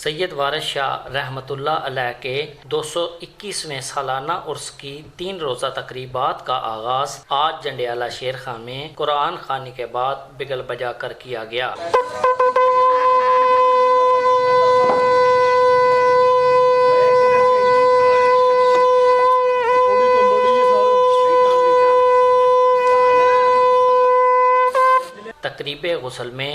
سید وارث شاہ رحمۃ اللہ علیہ کے 221ویں سالانہ عرس کی 3 روزہ تقریبات کا آغاز آج جنڈیالہ شیر خان میں قرآن خوانی کے بعد بگل بجا کر کیا گیا۔ تقریب غسل میں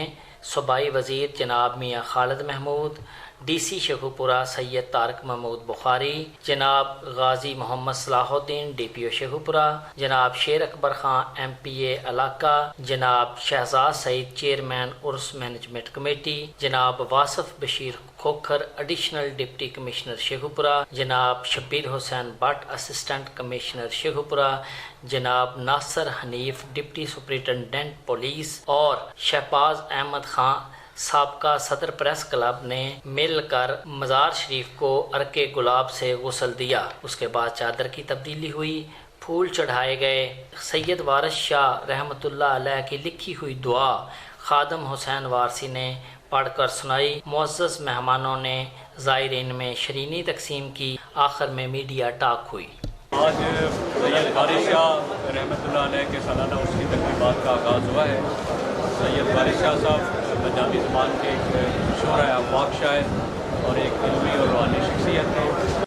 صوبائی وزیر جناب میاں خالد محمود، ڈی سی شیخوپورہ سید طارق محمود بخاری، جناب غازی محمد صلاح الدین ڈی پی او شیخوپورہ، جناب شیر اکبر خان ایم پی اے علاقہ، جناب شہزاد سعید چیئرمین عرس مینجمنٹ کمیٹی، جناب Wasif Bashir Khokhar additional deputy commissioner Sheikhupura, جناب شبیر حسین بٹ اسسٹنٹ کمشنر شیخوپورہ، جناب ناصر حنیف ڈپٹی سپرنٹنڈنٹ پولیس اور شہباز احمد خان سابقہ صدر پریس کلب نے مل کر مزار شریف کو عرق گلاب سے غسل دیا۔ اس کے بعد چادر کی تبدیلی ہوئی، پھول چڑھائے گئے۔ سید وارث شاہ رحمۃ اللہ علیہ کی لکھی ہوئی دعا خادم حسین وارثی نے پڑھ کر سنائی۔ معزز مہمانوں نے زائرین میں شیرینی تقسیم کی۔ آخر میں میڈیا ٹاک ہوئی۔ آج سید وارث شاہ رحمۃ اللہ علیہ کے سالانہ عرس کی تقریبات کا آغاز ہوا ہے۔ سید وارث شاہ صاحب پنجابی زبان کے ایک شعرا افاق شاعر اور ایک علمی اور روحانی شخصیت ہیں۔